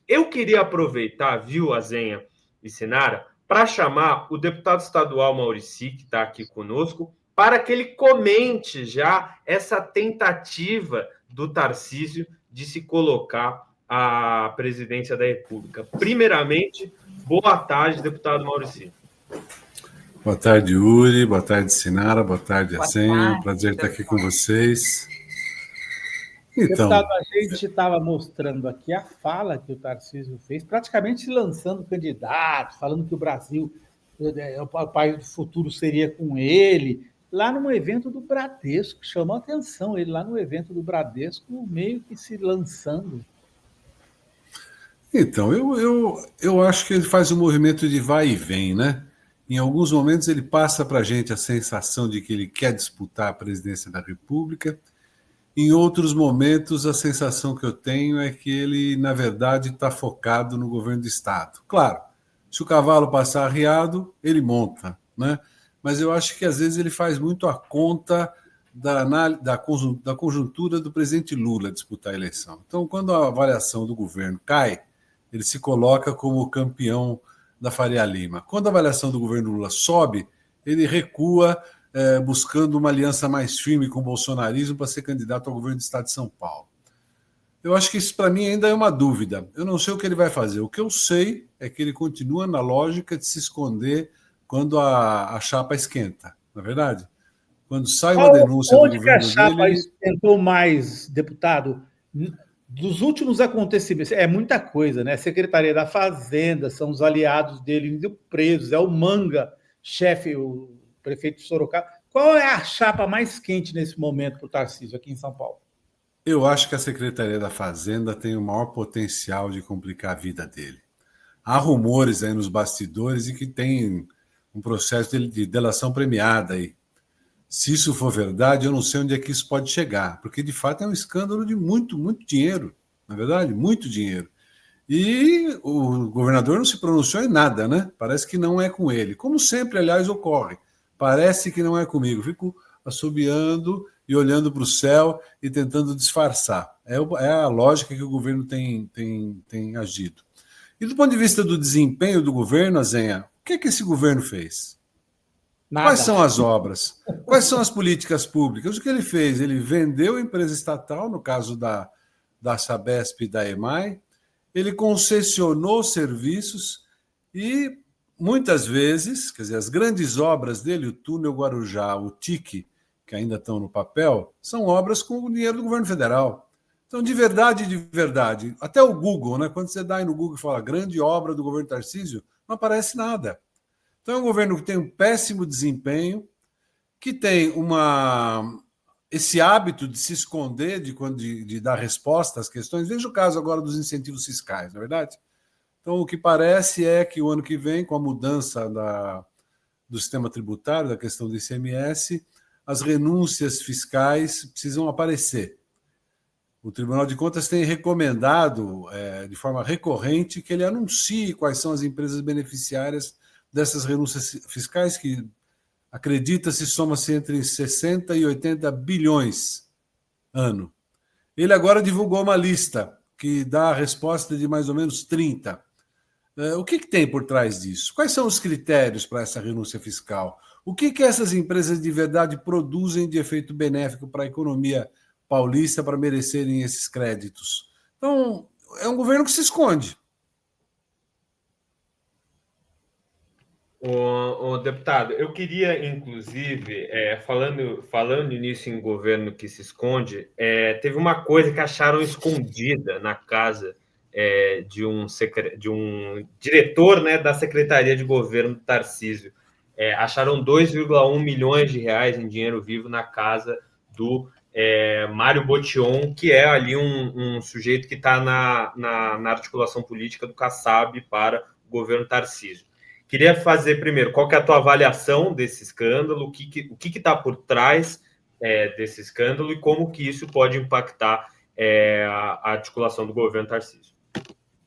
Eu queria aproveitar, viu, Azenha e Sinara, para chamar o deputado estadual Maurici, que está aqui conosco, para que ele comente já essa tentativa do Tarcísio de se colocar à presidência da República. Primeiramente, boa tarde, deputado Maurici. Boa tarde, Yuri. Boa tarde, Sinara. Boa tarde, Azenha. Um prazer estar aqui com vocês. Então, deputado, a gente estava mostrando aqui a fala que o Tarcísio fez, praticamente se lançando candidato, falando que o Brasil, o país do futuro seria com ele, lá no evento do Bradesco, chamou a atenção ele lá no evento do Bradesco, meio que se lançando. Então, eu acho que ele faz um movimento de vai e vem, né? Em alguns momentos ele passa para a gente a sensação de que ele quer disputar a presidência da República. Em outros momentos, a sensação que eu tenho é que ele, na verdade, está focado no governo do Estado. Claro, se o cavalo passar arriado, ele monta, né? Mas eu acho que, às vezes, ele faz muito a conta da conjuntura do presidente Lula disputar a eleição. Então, quando a avaliação do governo cai, ele se coloca como campeão da Faria Lima. Quando a avaliação do governo Lula sobe, ele recua, buscando uma aliança mais firme com o bolsonarismo para ser candidato ao governo do Estado de São Paulo. Eu acho que isso, para mim, ainda é uma dúvida. Eu não sei o que ele vai fazer. O que eu sei é que ele continua na lógica de se esconder quando a chapa esquenta, não é verdade? Quando sai uma denúncia do governo dele... Onde a chapa esquentou mais, deputado? Dos últimos acontecimentos, é muita coisa, né? Secretaria da Fazenda, são os aliados dele indo presos, é o Manga, chefe, o prefeito de Sorocaba. Qual é a chapa mais quente nesse momento para o Tarcísio aqui em São Paulo? Eu acho que a Secretaria da Fazenda tem o maior potencial de complicar a vida dele. Há rumores aí nos bastidores de que tem um processo de delação premiada aí. Se isso for verdade, eu não sei onde é que isso pode chegar, porque de fato é um escândalo de muito, muito dinheiro, na verdade, muito dinheiro. E o governador não se pronunciou em nada, né? Parece que não é com ele. Como sempre, aliás, ocorre. Parece que não é comigo. Fico assobiando e olhando para o céu e tentando disfarçar. É a lógica que o governo tem agido. E do ponto de vista do desempenho do governo, Azenha, o que é que esse governo fez? Nada. Quais são as obras? Quais são as políticas públicas? O que ele fez? Ele vendeu a empresa estatal, no caso da Sabesp e da EMAI, ele concessionou serviços e, muitas vezes, quer dizer, as grandes obras dele, o túnel Guarujá, o TIC, que ainda estão no papel, são obras com o dinheiro do governo federal. Então, de verdade, até o Google, né? Quando você dá aí no Google e fala grande obra do governo Tarcísio, não aparece nada. Então, é um governo que tem um péssimo desempenho, que tem esse hábito de se esconder de dar resposta às questões. Veja o caso agora dos incentivos fiscais, não é verdade? Então, o que parece é que o ano que vem, com a mudança do sistema tributário, da questão do ICMS, as renúncias fiscais precisam aparecer. O Tribunal de Contas tem recomendado, de forma recorrente, que ele anuncie quais são as empresas beneficiárias dessas renúncias fiscais, que acredita-se soma-se entre 60 e 80 bilhões ano. Ele agora divulgou uma lista que dá a resposta de mais ou menos 30. O que tem por trás disso? Quais são os critérios para essa renúncia fiscal? O que essas empresas de verdade produzem de efeito benéfico para a economia paulista para merecerem esses créditos? Então, é um governo que se esconde. O deputado, eu queria, inclusive, falando nisso em governo que se esconde, teve uma coisa que acharam escondida na casa de um diretor, né, da Secretaria de Governo do Tarcísio. Acharam 2,1 milhões de reais em dinheiro vivo na casa do Mário Botion, que é ali um sujeito que está na articulação política do Kassab para o governo Tarcísio. Queria fazer primeiro, qual que é a tua avaliação desse escândalo, o que está por trás desse escândalo e como que isso pode impactar a articulação do governo Tarcísio.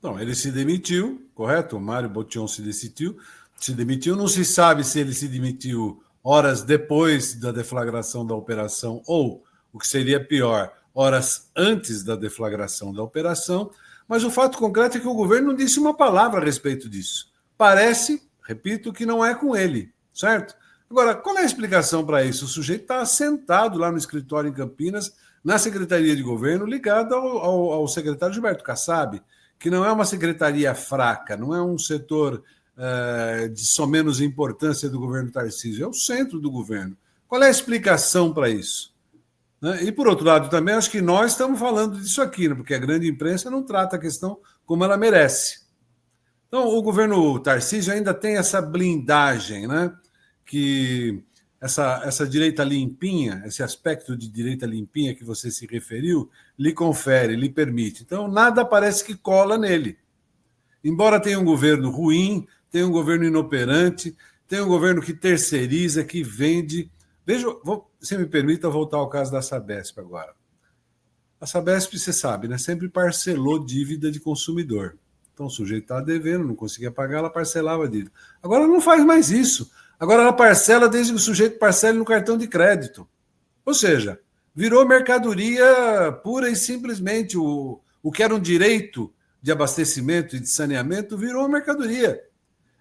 Não, ele se demitiu, correto? O Mário Botion se demitiu. Não se sabe se ele se demitiu horas depois da deflagração da operação ou, o que seria pior, horas antes da deflagração da operação, Mas o fato concreto é que o governo não disse uma palavra a respeito disso. Parece, repito, que não é com ele, certo? Agora, qual é a explicação para isso? O sujeito está sentado lá no escritório em Campinas, na Secretaria de Governo, ligado ao secretário Gilberto Kassab, que não é uma secretaria fraca, não é um setor de só menos importância do governo Tarcísio, é o centro do governo. Qual é a explicação para isso? E, por outro lado, também acho que nós estamos falando disso aqui, né? Porque a grande imprensa não trata a questão como ela merece. Então, o governo Tarcísio ainda tem essa blindagem, né? Que essa direita limpinha, esse aspecto de direita limpinha que você se referiu, lhe confere, lhe permite. Então, nada parece que cola nele. Embora tenha um governo ruim, tenha um governo inoperante, tenha um governo que terceiriza, que vende. Veja, se me permita voltar ao caso da Sabesp agora. A Sabesp, você sabe, né, sempre parcelou dívida de consumidor. Então o sujeito estava devendo, não conseguia pagar, ela parcelava a dívida. Agora ela não faz mais isso. Agora ela parcela desde que o sujeito parcele no cartão de crédito. Ou seja, virou mercadoria pura e simplesmente. O que era um direito de abastecimento e de saneamento virou mercadoria.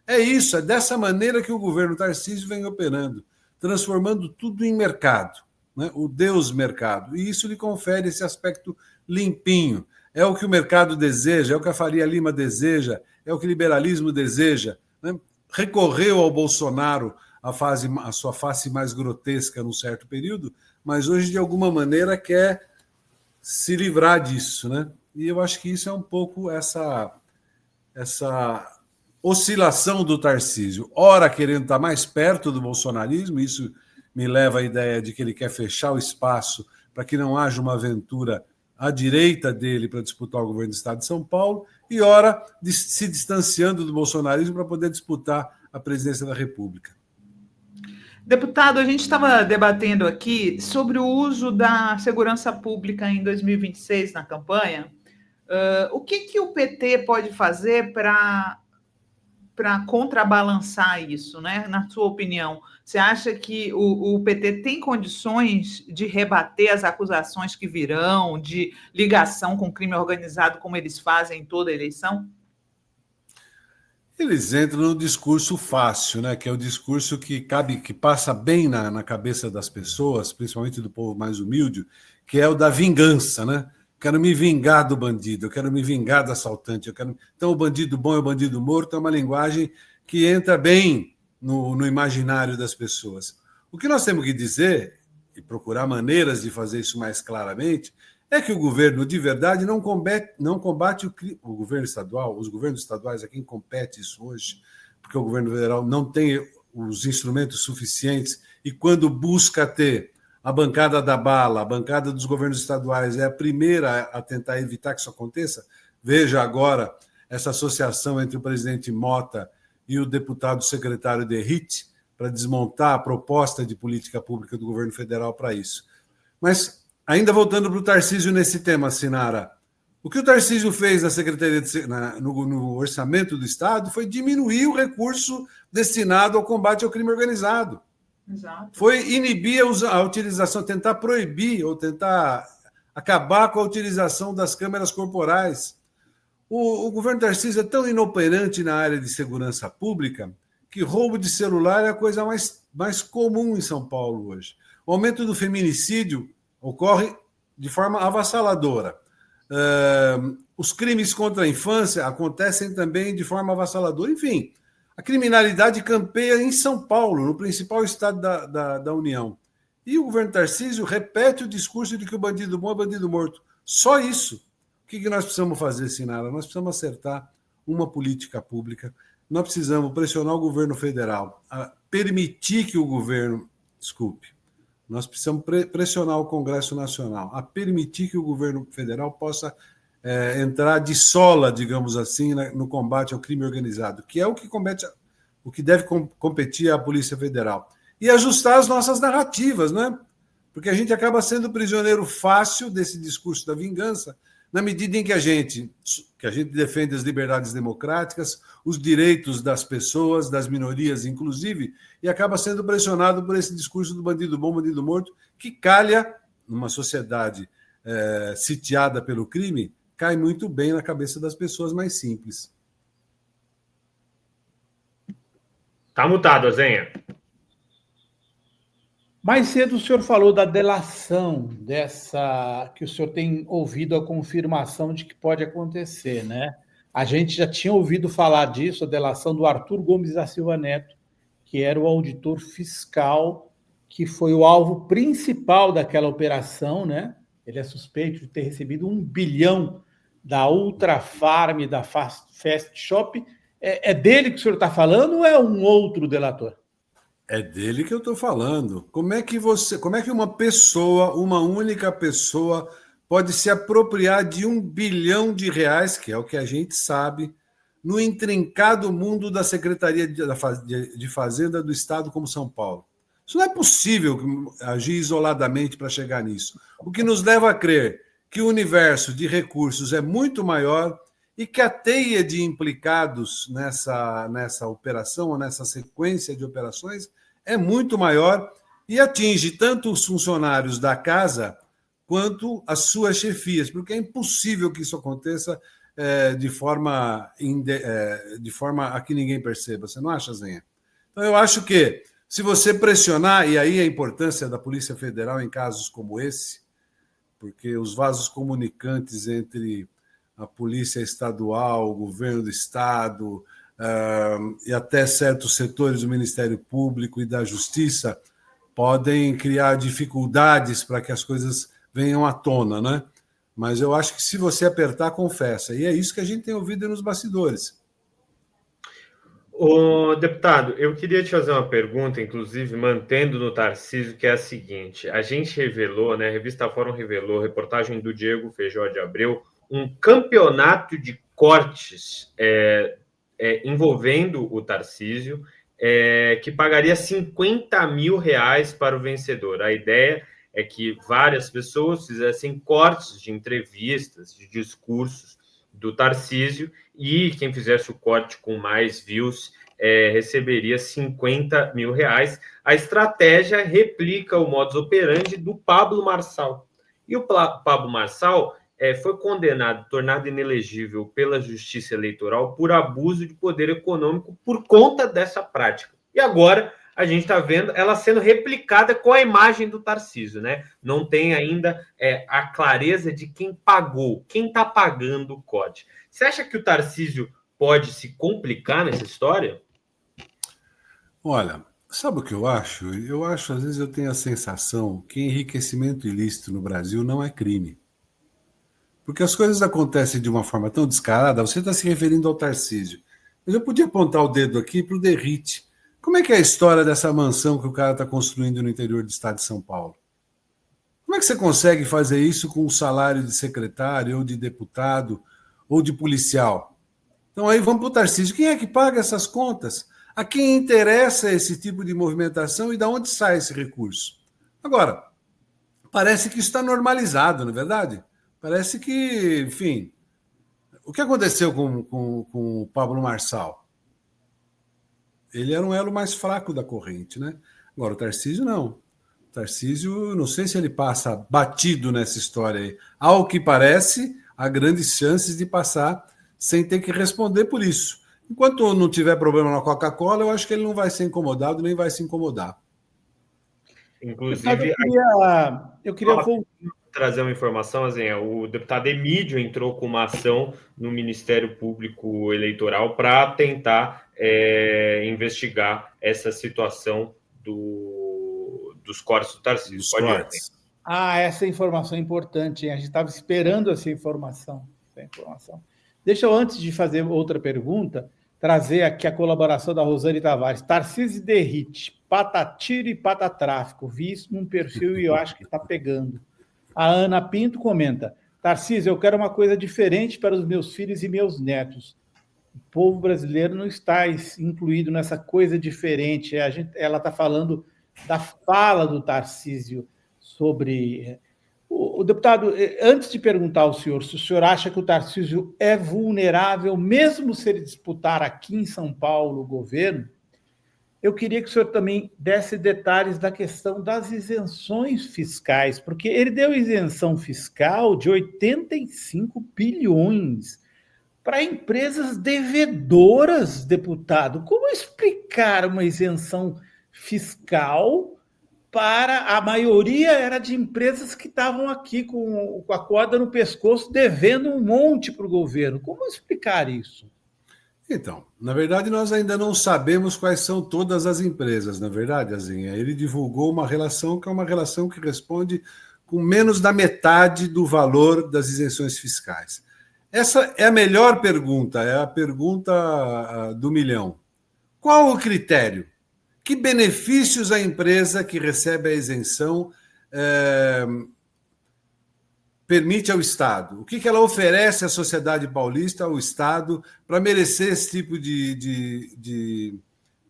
É isso, é dessa maneira que o governo Tarcísio vem operando, transformando tudo em mercado, né? O Deus mercado. E isso lhe confere esse aspecto limpinho. É o que o mercado deseja, é o que a Faria Lima deseja, é o que o liberalismo deseja. Né? Recorreu ao Bolsonaro a sua face mais grotesca num certo período, mas hoje, de alguma maneira, quer se livrar disso. Né? E eu acho que isso é um pouco essa oscilação do Tarcísio, ora querendo estar mais perto do bolsonarismo, isso me leva à ideia de que ele quer fechar o espaço para que não haja uma aventura à direita dele para disputar o governo do Estado de São Paulo, e ora se distanciando do bolsonarismo para poder disputar a presidência da República. Deputado, a gente estava debatendo aqui sobre o uso da segurança pública em 2026 na campanha. O que o PT pode fazer para contrabalançar isso, né? Na sua opinião, você acha que o PT tem condições de rebater as acusações que virão de ligação com crime organizado, como eles fazem em toda eleição? Eles entram no discurso fácil, né? Que é o discurso que passa bem na cabeça das pessoas, principalmente do povo mais humilde, que é o da vingança, né? Quero me vingar do bandido, eu quero me vingar do assaltante. Então, o bandido bom e o bandido morto é uma linguagem que entra bem no imaginário das pessoas. O que nós temos que dizer, e procurar maneiras de fazer isso mais claramente, é que o governo, de verdade, não combate o governo estadual, os governos estaduais, a quem compete isso hoje, porque o governo federal não tem os instrumentos suficientes e, quando busca ter a bancada da bala, a bancada dos governos estaduais é a primeira a tentar evitar que isso aconteça. Veja agora essa associação entre o presidente Mota e o deputado secretário Derrite para desmontar a proposta de política pública do governo federal para isso. Mas, ainda voltando para o Tarcísio nesse tema, Sinara, o que o Tarcísio fez na Secretaria no orçamento do Estado foi diminuir o recurso destinado ao combate ao crime organizado. Exato. Foi inibir a utilização, tentar proibir ou tentar acabar com a utilização das câmeras corporais. O governo Tarcísio é tão inoperante na área de segurança pública que roubo de celular é a coisa mais comum em São Paulo hoje. O aumento do feminicídio ocorre de forma avassaladora. Os crimes contra a infância acontecem também de forma avassaladora. Enfim, a criminalidade campeia em São Paulo, no principal estado da União. E o governo Tarcísio repete o discurso de que o bandido bom é bandido morto. Só isso. O que nós precisamos fazer, Sinara? Nós precisamos acertar uma política pública. Nós precisamos pressionar o governo federal a permitir que o governo... Nós precisamos pressionar o Congresso Nacional a permitir que o governo federal possa entrar de sola, digamos assim, no combate ao crime organizado, que é o que deve competir à Polícia Federal. E ajustar as nossas narrativas, né? Porque a gente acaba sendo prisioneiro fácil desse discurso da vingança, na medida em que a gente defende as liberdades democráticas, os direitos das pessoas, das minorias, inclusive, e acaba sendo pressionado por esse discurso do bandido bom, bandido morto, que calha, numa sociedade sitiada pelo crime, cai muito bem na cabeça das pessoas mais simples. Tá mutado, Azenha. Mais cedo o senhor falou da delação que o senhor tem ouvido a confirmação de que pode acontecer, né? A gente já tinha ouvido falar disso, a delação do Arthur Gomes da Silva Neto, que era o auditor fiscal, que foi o alvo principal daquela operação, né? Ele é suspeito de ter recebido 1 bilhão da Ultra Farm, da Fast Shop. É dele que o senhor está falando ou é um outro delator? É dele que eu estou falando. Como é que uma pessoa, uma única pessoa, pode se apropriar de R$1 bilhão, que é o que a gente sabe, no intrincado mundo da Secretaria de Fazenda do Estado como São Paulo? Isso não é possível agir isoladamente para chegar nisso. O que nos leva a crer que o universo de recursos é muito maior e que a teia de implicados nessa operação, ou nessa sequência de operações, é muito maior e atinge tanto os funcionários da casa quanto as suas chefias, porque é impossível que isso aconteça de forma a que ninguém perceba. Você não acha, Zenha? Então, eu acho que, se você pressionar, e aí a importância da Polícia Federal em casos como esse, porque os vasos comunicantes entre a Polícia Estadual, o governo do Estado, e até certos setores do Ministério Público e da Justiça podem criar dificuldades para que as coisas venham à tona, né? Mas eu acho que, se você apertar, confessa. E é isso que a gente tem ouvido nos bastidores. Ô, deputado, eu queria te fazer uma pergunta, inclusive mantendo no Tarcísio, que é a seguinte: a gente revelou, né, a revista Fórum revelou, reportagem do Diego Feijó de Abreu, um campeonato de cortes envolvendo o Tarcísio, que pagaria R$50 mil para o vencedor. A ideia é que várias pessoas fizessem cortes de entrevistas, de discursos do Tarcísio, e quem fizesse o corte com mais views receberia R$50 mil. A estratégia replica o modus operandi do Pablo Marçal. E o Pablo Marçal foi condenado, tornado inelegível pela Justiça Eleitoral por abuso de poder econômico por conta dessa prática. E agora a gente está vendo ela sendo replicada com a imagem do Tarcísio, né? Não tem ainda a clareza de quem pagou, quem está pagando o corte. Você acha que o Tarcísio pode se complicar nessa história? Olha, sabe o que eu acho? Eu acho, às vezes eu tenho a sensação que enriquecimento ilícito no Brasil não é crime. Porque as coisas acontecem de uma forma tão descarada. Você está se referindo ao Tarcísio. Mas eu podia apontar o dedo aqui para o Derrite. Como é que é a história dessa mansão que o cara está construindo no interior do estado de São Paulo? Como é que você consegue fazer isso com um salário de secretário, ou de deputado, ou de policial? Então aí vamos para o Tarcísio. Quem é que paga essas contas? A quem interessa esse tipo de movimentação e de onde sai esse recurso? Agora, parece que isso está normalizado, não é verdade? Parece que, enfim... O que aconteceu com o Pablo Marçal? Ele era um elo mais fraco da corrente, né? Agora, o Tarcísio não. O Tarcísio, não sei se ele passa batido nessa história aí. Ao que parece, há grandes chances de passar sem ter que responder por isso. Enquanto não tiver problema na Coca-Cola, eu acho que ele não vai ser incomodado, nem vai se incomodar. Inclusive, eu queria trazer uma informação, assim, o deputado Emídio entrou com uma ação no Ministério Público Eleitoral para tentar investigar essa situação dos cortes do Tarcísio. Pode ir. Essa informação é importante, hein? A gente estava esperando essa informação. Deixa eu, antes de fazer outra pergunta, trazer aqui a colaboração da Rosane Tavares. Tarcísio Derrite, patatiro e patatráfico. Vi isso num perfil e eu acho que está pegando. A Ana Pinto comenta: Tarcísio, eu quero uma coisa diferente para os meus filhos e meus netos. O povo brasileiro não está incluído nessa coisa diferente. Ela está falando da fala do Tarcísio sobre... O deputado, antes de perguntar ao senhor se o senhor acha que o Tarcísio é vulnerável, mesmo se ele disputar aqui em São Paulo o governo, eu queria que o senhor também desse detalhes da questão das isenções fiscais, porque ele deu isenção fiscal de 85 bilhões para empresas devedoras, deputado. Como explicar uma isenção fiscal para a maioria era de empresas que estavam aqui com a corda no pescoço, devendo um monte para o governo? Como explicar isso? Então, na verdade, nós ainda não sabemos quais são todas as empresas, na verdade, Azinha. Ele divulgou uma relação que é uma relação que responde com menos da metade do valor das isenções fiscais. Essa é a melhor pergunta, é a pergunta do milhão. Qual o critério? Que benefícios a empresa que recebe a isenção permite ao Estado? O que ela oferece à sociedade paulista, ao Estado, para merecer esse tipo de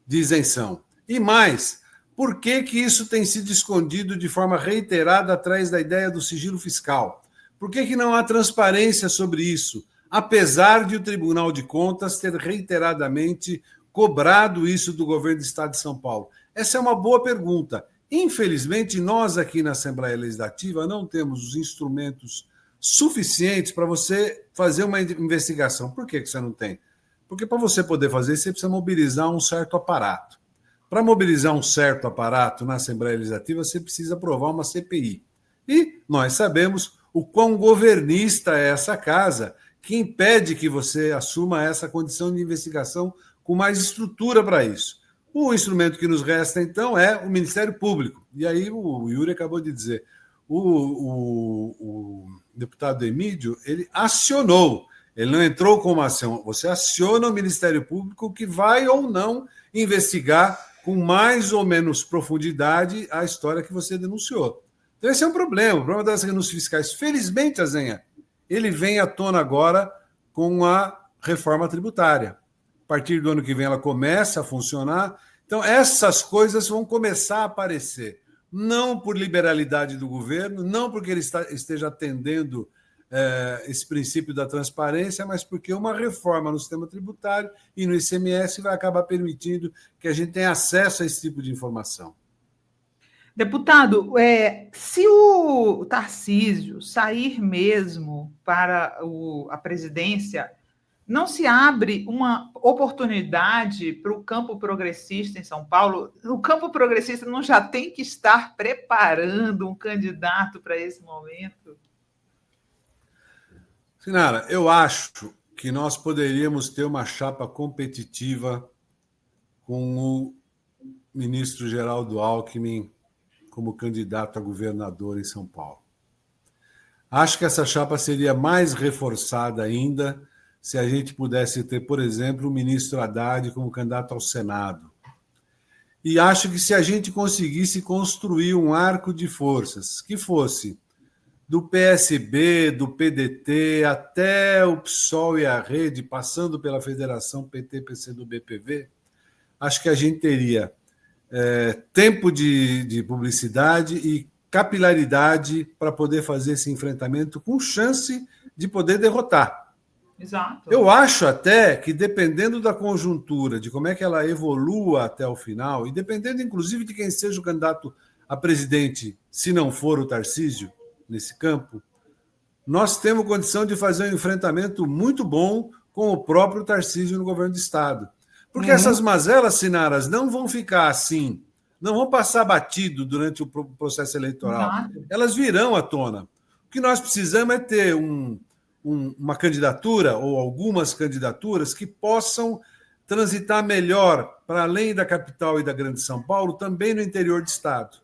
isenção? E mais, por que isso tem sido escondido de forma reiterada atrás da ideia do sigilo fiscal? Por que não há transparência sobre isso, apesar de o Tribunal de Contas ter reiteradamente cobrado isso do governo do Estado de São Paulo? Essa é uma boa pergunta. Infelizmente, nós aqui na Assembleia Legislativa não temos os instrumentos suficientes para você fazer uma investigação. Por que você não tem? Porque para você poder fazer isso, você precisa mobilizar um certo aparato. Para mobilizar um certo aparato na Assembleia Legislativa, você precisa aprovar uma CPI. E nós sabemos o quão governista é essa casa, que impede que você assuma essa condição de investigação com mais estrutura para isso. O instrumento que nos resta, então, é o Ministério Público. E aí o Yuri acabou de dizer, o deputado Emídio, ele acionou, ele não entrou com uma ação, você aciona o Ministério Público que vai ou não investigar com mais ou menos profundidade a história que você denunciou. Então esse é um problema, o problema das renúncias fiscais. Felizmente, Azenha, ele vem à tona agora com a reforma tributária. A partir do ano que vem ela começa a funcionar. Então, essas coisas vão começar a aparecer. Não por liberalidade do governo, não porque ele esteja atendendo esse princípio da transparência, mas porque uma reforma no sistema tributário e no ICMS vai acabar permitindo que a gente tenha acesso a esse tipo de informação. Deputado, se o Tarcísio sair mesmo para a presidência, não se abre uma oportunidade para o campo progressista em São Paulo? O campo progressista não já tem que estar preparando um candidato para esse momento? Sinara, eu acho que nós poderíamos ter uma chapa competitiva com o ministro Geraldo Alckmin como candidato a governador em São Paulo. Acho que essa chapa seria mais reforçada ainda se a gente pudesse ter, por exemplo, o ministro Haddad como candidato ao Senado. E acho que se a gente conseguisse construir um arco de forças que fosse do PSB, do PDT, até o PSOL e a Rede, passando pela Federação PT, PCdoB, PV, acho que a gente teria tempo de publicidade e capilaridade para poder fazer esse enfrentamento com chance de poder derrotar. Exato. Eu acho até que, dependendo da conjuntura, de como é que ela evolua até o final, e dependendo, inclusive, de quem seja o candidato a presidente, se não for o Tarcísio, nesse campo, nós temos condição de fazer um enfrentamento muito bom com o próprio Tarcísio no governo do Estado. Porque essas mazelas, Sinaras, não vão ficar assim, não vão passar batido durante o processo eleitoral. Exato. Elas virão à tona. O que nós precisamos é ter uma candidatura ou algumas candidaturas que possam transitar melhor para além da capital e da Grande São Paulo, também no interior do Estado.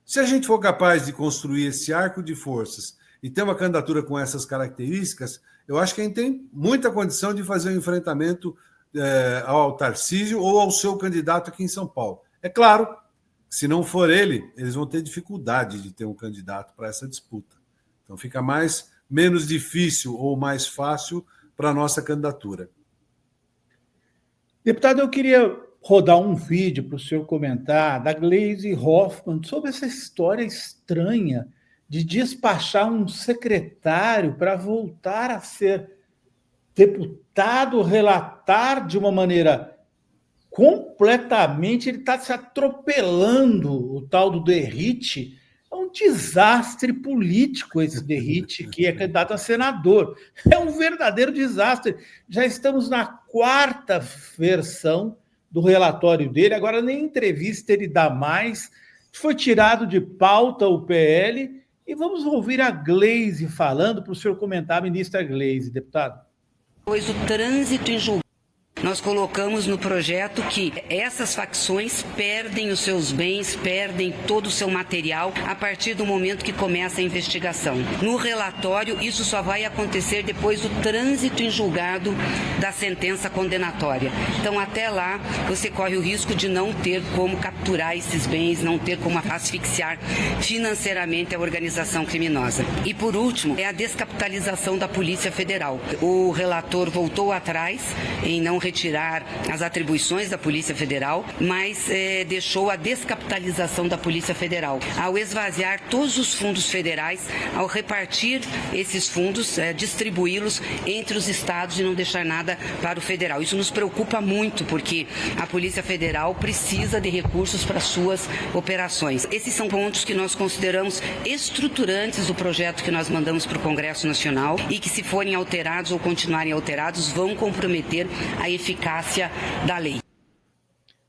Se a gente for capaz de construir esse arco de forças e ter uma candidatura com essas características, eu acho que a gente tem muita condição de fazer um enfrentamento ao Tarcísio ou ao seu candidato aqui em São Paulo. É claro, se não for ele, eles vão ter dificuldade de ter um candidato para essa disputa. Então fica menos difícil ou mais fácil para a nossa candidatura. Deputado, eu queria rodar um vídeo para o senhor comentar da Gleisi Hoffmann sobre essa história estranha de despachar um secretário para voltar a ser deputado, relatar de uma maneira completamente, ele está se atropelando, o tal do Derrite. É um desastre político esse Derrite, que é candidato a senador. É um verdadeiro desastre. Já estamos na 4ª versão do relatório dele, agora nem entrevista ele dá mais. Foi tirado de pauta o PL, e vamos ouvir a Gleisi falando para o senhor comentar, ministra Gleisi, deputado. Pois o trânsito em julgado, nós colocamos no projeto que essas facções perdem os seus bens, perdem todo o seu material a partir do momento que começa a investigação. No relatório, isso só vai acontecer depois do trânsito em julgado da sentença condenatória. Então, até lá, você corre o risco de não ter como capturar esses bens, não ter como asfixiar financeiramente a organização criminosa. E, por último, é a descapitalização da Polícia Federal. O relator voltou atrás em não retirar as atribuições da Polícia Federal, mas deixou a descapitalização da Polícia Federal. Ao esvaziar todos os fundos federais, ao repartir esses fundos, distribuí-los entre os estados e não deixar nada para o federal. Isso nos preocupa muito, porque a Polícia Federal precisa de recursos para suas operações. Esses são pontos que nós consideramos estruturantes do projeto que nós mandamos para o Congresso Nacional e que, se forem alterados ou continuarem alterados, vão comprometer a eficácia da lei.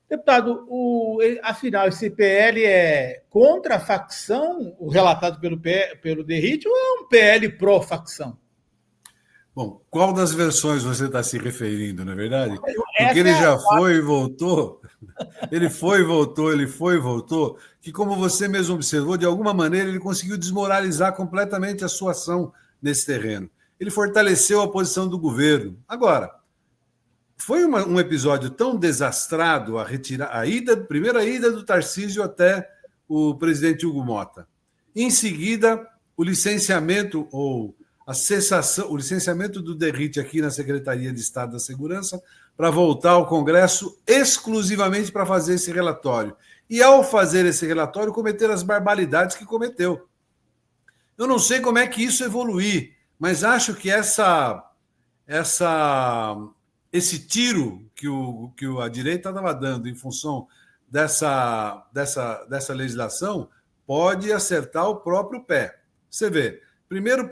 Deputado, afinal, esse PL é contra a facção, o relatado pelo Derrite, ou é um PL pró-facção? Bom, qual das versões você está se referindo, não é verdade? Porque ele já foi e voltou, ele foi e voltou, que, como você mesmo observou, de alguma maneira ele conseguiu desmoralizar completamente a sua ação nesse terreno. Ele fortaleceu a posição do governo. Agora, foi um episódio tão desastrado primeira ida do Tarcísio até o presidente Hugo Motta. Em seguida, o licenciamento ou a cessação, o licenciamento do Derrite aqui na Secretaria de Estado da Segurança para voltar ao Congresso exclusivamente para fazer esse relatório. E, ao fazer esse relatório, cometer as barbaridades que cometeu. Eu não sei como é que isso evoluir, mas acho que esse tiro que a direita estava dando em função dessa legislação pode acertar o próprio pé. Você vê, primeiro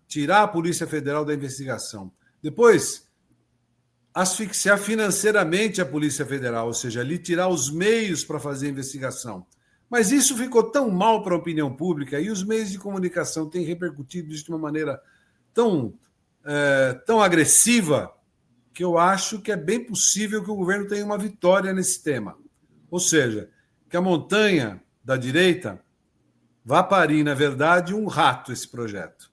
tirar a Polícia Federal da investigação. Depois, asfixiar financeiramente a Polícia Federal, ou seja, lhe tirar os meios para fazer a investigação. Mas isso ficou tão mal para a opinião pública e os meios de comunicação têm repercutido isso de uma maneira tão agressiva, que eu acho que é bem possível que o governo tenha uma vitória nesse tema. Ou seja, que a montanha da direita vá parir, na verdade, um rato esse projeto.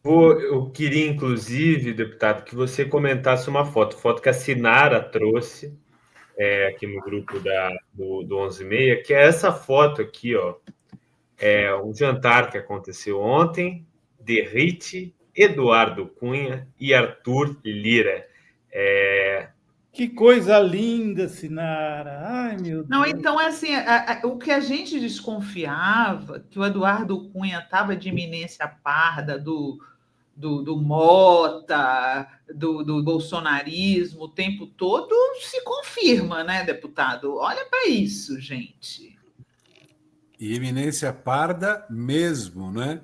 Eu queria, inclusive, deputado, que você comentasse uma foto que a Sinara trouxe aqui no grupo do 11h30, que é essa foto aqui, ó. É um jantar que aconteceu ontem, Derrite, Eduardo Cunha e Arthur Lira. Que coisa linda, Sinara! Ai, meu Deus! Não, então, assim, o que a gente desconfiava, que o Eduardo Cunha estava de iminência parda do Mota, do bolsonarismo o tempo todo, se confirma, né, deputado? Olha para isso, gente. E eminência parda mesmo, né?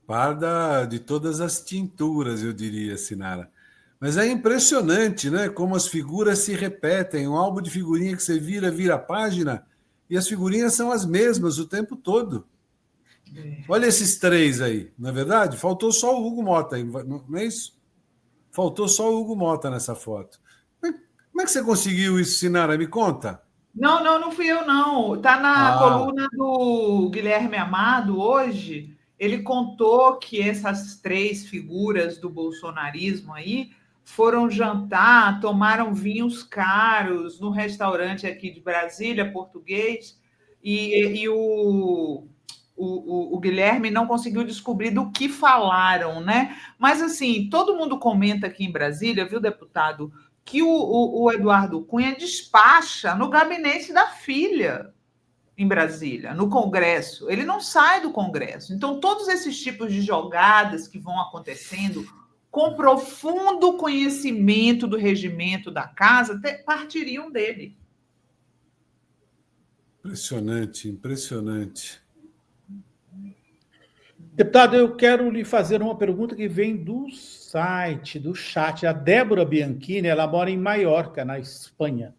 Parda de todas as tinturas, eu diria, Sinara. Mas é impressionante, né? Como as figuras se repetem. Um álbum de figurinha que você vira a página e as figurinhas são as mesmas o tempo todo. Olha esses três aí, não é verdade? Faltou só o Hugo Motta, não é isso? Faltou só o Hugo Motta nessa foto. Como é que você conseguiu isso, Sinara? Me conta. Não fui eu, não. Está na coluna do Guilherme Amado hoje. Ele contou que essas três figuras do bolsonarismo aí foram jantar, tomaram vinhos caros no restaurante aqui de Brasília, português, e o Guilherme não conseguiu descobrir do que falaram, né? Mas, assim, todo mundo comenta aqui em Brasília, viu, deputado, que o Eduardo Cunha despacha no gabinete da filha em Brasília, no Congresso. Ele não sai do Congresso. Então, todos esses tipos de jogadas que vão acontecendo, com profundo conhecimento do regimento da casa, partiriam dele. Impressionante, impressionante. Deputado, eu quero lhe fazer uma pergunta que vem do site, do chat. A Débora Bianchini, ela mora em Maiorca, na Espanha.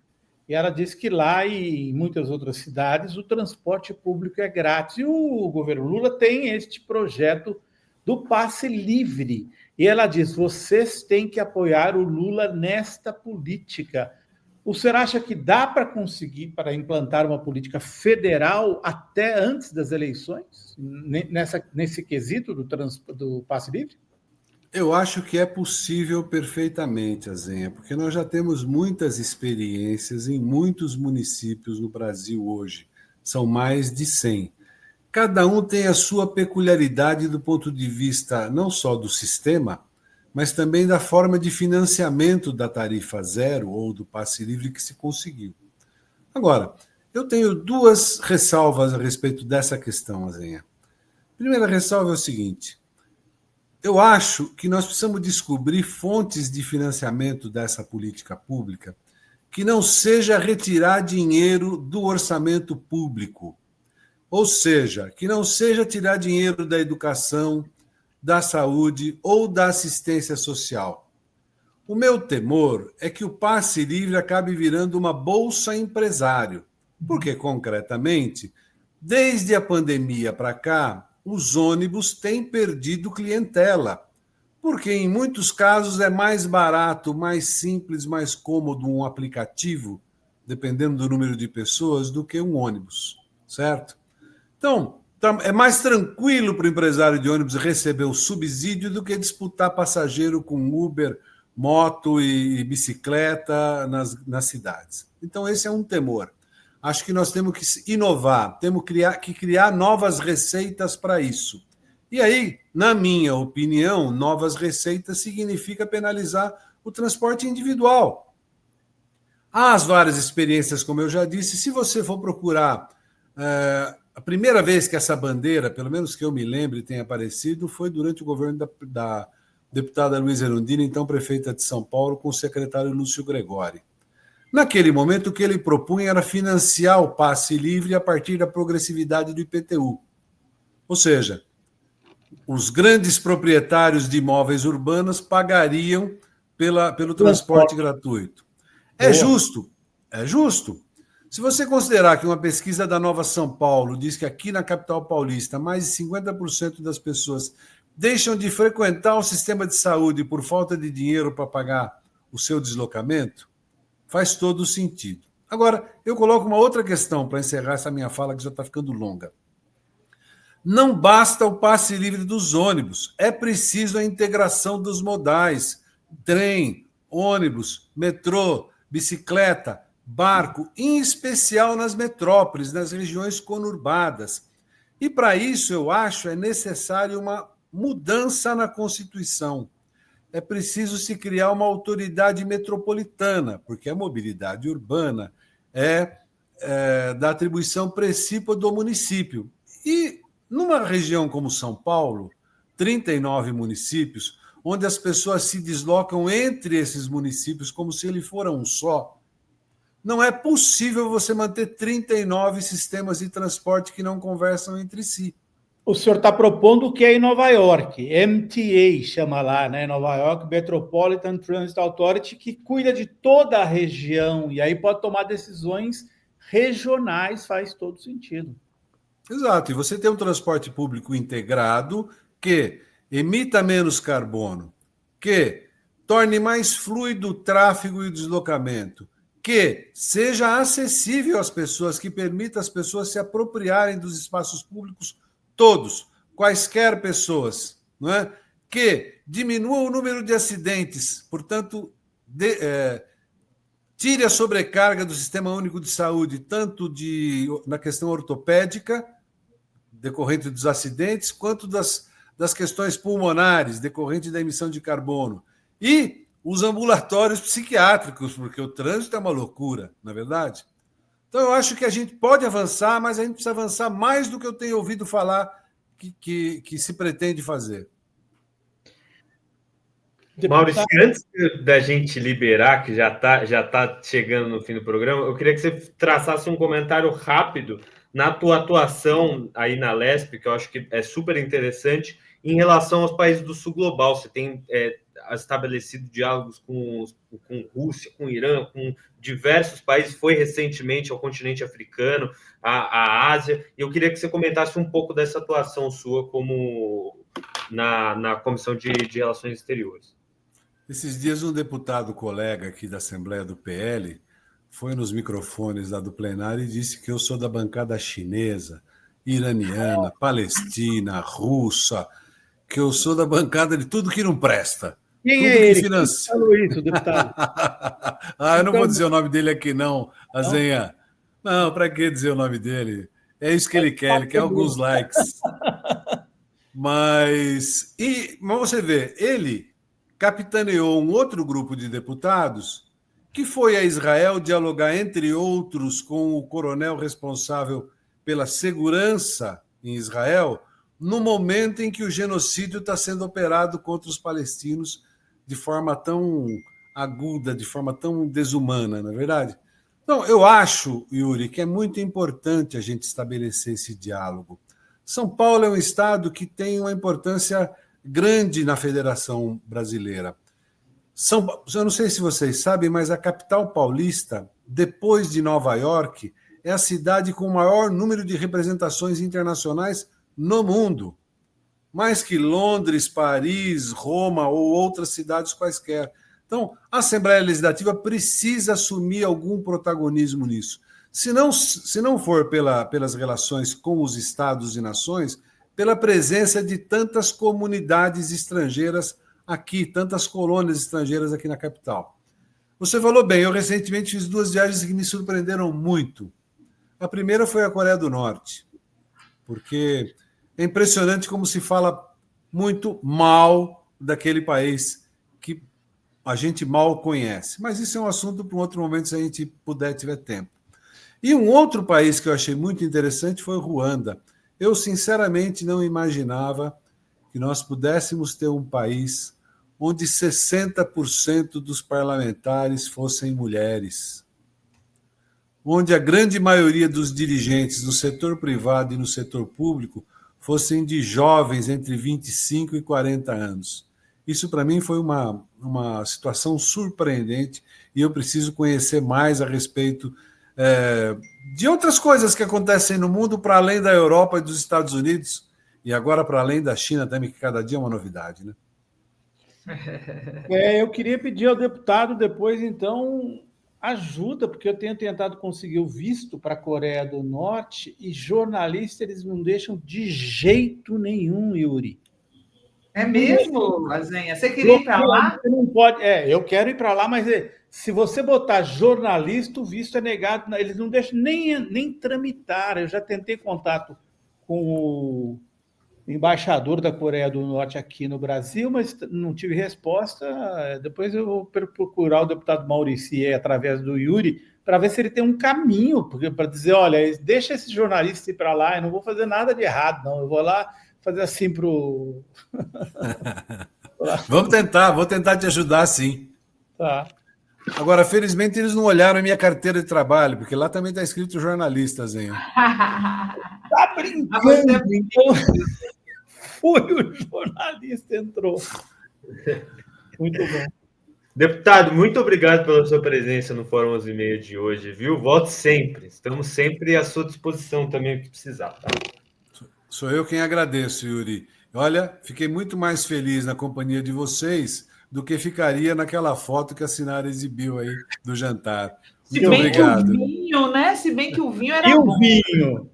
E ela diz que lá e em muitas outras cidades o transporte público é grátis. E o governo Lula tem este projeto do passe livre. E ela diz, vocês têm que apoiar o Lula nesta política. O senhor acha que dá para conseguir, para implantar uma política federal até antes das eleições, nesse quesito do passe livre? Eu acho que é possível perfeitamente, Azenha, porque nós já temos muitas experiências em muitos municípios no Brasil hoje. São mais de 100. Cada um tem a sua peculiaridade do ponto de vista não só do sistema, mas também da forma de financiamento da tarifa zero ou do passe livre que se conseguiu. Agora, eu tenho 2 ressalvas a respeito dessa questão, Azenha. A primeira ressalva é o seguinte: eu acho que nós precisamos descobrir fontes de financiamento dessa política pública que não seja retirar dinheiro do orçamento público, ou seja, que não seja tirar dinheiro da educação, da saúde ou da assistência social. O meu temor é que o passe livre acabe virando uma bolsa empresário, porque, concretamente, desde a pandemia para cá, os ônibus têm perdido clientela, porque em muitos casos é mais barato, mais simples, mais cômodo um aplicativo, dependendo do número de pessoas, do que um ônibus, certo? Então, é mais tranquilo para o empresário de ônibus receber o subsídio do que disputar passageiro com Uber, moto e bicicleta nas cidades. Então, esse é um temor. Acho que nós temos que inovar, temos que criar novas receitas para isso. E aí, na minha opinião, novas receitas significa penalizar o transporte individual. Há as várias experiências, como eu já disse. Se você for procurar... A primeira vez que essa bandeira, pelo menos que eu me lembre, tenha aparecido, foi durante o governo da deputada Luísa Erundina, então prefeita de São Paulo, com o secretário Lúcio Gregori. Naquele momento, o que ele propunha era financiar o passe livre a partir da progressividade do IPTU. Ou seja, os grandes proprietários de imóveis urbanos pagariam pelo transporte gratuito. É justo? É justo. Se você considerar que uma pesquisa da Nova São Paulo diz que aqui na capital paulista mais de 50% das pessoas deixam de frequentar o sistema de saúde por falta de dinheiro para pagar o seu deslocamento, faz todo o sentido. Agora, eu coloco uma outra questão para encerrar essa minha fala, que já está ficando longa. Não basta o passe livre dos ônibus, é preciso a integração dos modais, trem, ônibus, metrô, bicicleta, barco, em especial nas metrópoles, nas regiões conurbadas. E, para isso, eu acho, é necessário uma mudança na Constituição. É preciso se criar uma autoridade metropolitana, porque a mobilidade urbana é da atribuição principal do município. E, numa região como São Paulo, 39 municípios, onde as pessoas se deslocam entre esses municípios como se ele fora um só, não é possível você manter 39 sistemas de transporte que não conversam entre si. O senhor está propondo o que é em Nova York, MTA chama lá, né? Nova York Metropolitan Transit Authority, que cuida de toda a região e aí pode tomar decisões regionais, faz todo sentido. Exato, e você tem um transporte público integrado que emita menos carbono, que torne mais fluido o tráfego e o deslocamento, que seja acessível às pessoas, que permita às pessoas se apropriarem dos espaços públicos todos, quaisquer pessoas, não é? Que diminua o número de acidentes, portanto, tire a sobrecarga do Sistema Único de Saúde, tanto na questão ortopédica, decorrente dos acidentes, quanto das questões pulmonares, decorrente da emissão de carbono. E os ambulatórios psiquiátricos, porque o trânsito é uma loucura, não é verdade? Então, eu acho que a gente pode avançar, mas a gente precisa avançar mais do que eu tenho ouvido falar que se pretende fazer. Maurício, antes da gente liberar, que já tá chegando no fim do programa, eu queria que você traçasse um comentário rápido na tua atuação aí na LESP, que eu acho que é super interessante, em relação aos países do sul global. Você tem estabelecido diálogos com Rússia, com Irã, com diversos países, foi recentemente ao continente africano, à Ásia, e eu queria que você comentasse um pouco dessa atuação sua como na Comissão de Relações Exteriores. Esses dias, um deputado colega aqui da Assembleia do PL foi nos microfones lá do plenário e disse que eu sou da bancada chinesa, iraniana, palestina, russa, que eu sou da bancada de tudo que não presta. Quem tudo é que ele? financia. Quem falou isso, deputado? Eu não vou dizer o nome dele aqui, não, Azenha. Não, para que dizer o nome dele? É isso que ele quer alguns likes. Mas você vê, ele capitaneou um outro grupo de deputados que foi a Israel dialogar, entre outros, com o coronel responsável pela segurança em Israel, no momento em que o genocídio está sendo operado contra os palestinos de forma tão aguda, de forma tão desumana, não é verdade? Então, eu acho, Yuri, que é muito importante a gente estabelecer esse diálogo. São Paulo é um estado que tem uma importância grande na Federação Brasileira. Eu não sei se vocês sabem, mas a capital paulista, depois de Nova York, é a cidade com o maior número de representações internacionais no mundo. Mais que Londres, Paris, Roma ou outras cidades quaisquer. Então, a Assembleia Legislativa precisa assumir algum protagonismo nisso. Se não for pelas relações com os estados e nações, pela presença de tantas comunidades estrangeiras aqui, tantas colônias estrangeiras aqui na capital. Você falou bem, eu recentemente fiz 2 viagens que me surpreenderam muito. A primeira foi a Coreia do Norte, porque é impressionante como se fala muito mal daquele país que a gente mal conhece. Mas isso é um assunto para um outro momento, se a gente puder, tiver tempo. E um outro país que eu achei muito interessante foi Ruanda. Eu, sinceramente, não imaginava que nós pudéssemos ter um país onde 60% dos parlamentares fossem mulheres, onde a grande maioria dos dirigentes no setor privado e no setor público fossem de jovens entre 25 e 40 anos. Isso, para mim, foi uma situação surpreendente e eu preciso conhecer mais a respeito de outras coisas que acontecem no mundo, para além da Europa e dos Estados Unidos, e agora para além da China também, que cada dia é uma novidade, né? Eu queria pedir ao deputado depois, então, ajuda, porque eu tenho tentado conseguir o visto para a Coreia do Norte e jornalistas eles não deixam de jeito nenhum, Yuri. É mesmo, Azenha? Você queria ir para lá? Não pode. Eu quero ir para lá, mas se você botar jornalista, o visto é negado. Eles não deixam nem tramitar. Eu já tentei contato com o embaixador da Coreia do Norte aqui no Brasil, mas não tive resposta. Depois eu vou procurar o deputado Maurício através do Yuri para ver se ele tem um caminho para dizer, olha, deixa esse jornalista ir para lá, eu não vou fazer nada de errado, não. Eu vou lá fazer assim para o... Vou tentar te ajudar, sim. Tá. Agora, felizmente, eles não olharam a minha carteira de trabalho, porque lá também está escrito jornalistas, hein? Tá brincando, então... Foi o jornalista, entrou. Muito bom. Deputado, muito obrigado pela sua presença no Fórum 11h30 de hoje, viu? Volte sempre. Estamos sempre à sua disposição também, o que precisar, tá? Sou eu quem agradeço, Yuri. Olha, fiquei muito mais feliz na companhia de vocês do que ficaria naquela foto que a Sinara exibiu aí do jantar. Muito obrigado. Que o vinho, né? Se bem que o vinho era bom. E o vinho?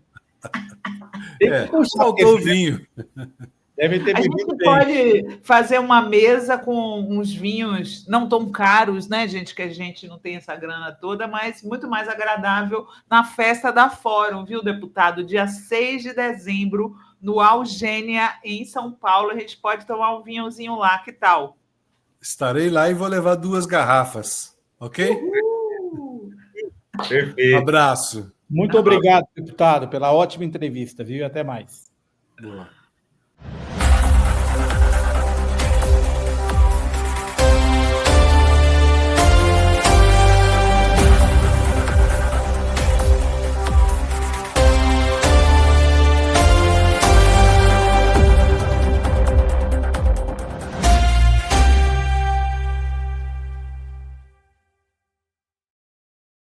Faltou o vinho. Deve ter a gente pode fazer uma mesa com uns vinhos não tão caros, né, gente? Que a gente não tem essa grana toda, mas muito mais agradável na festa da Fórum, viu, deputado? Dia 6 de dezembro, no Algênia, em São Paulo. A gente pode tomar um vinhozinho lá, que tal? Estarei lá e vou levar 2 garrafas, ok? Perfeito. Abraço. Muito obrigado, deputado, pela ótima entrevista, viu? Até mais. Boa.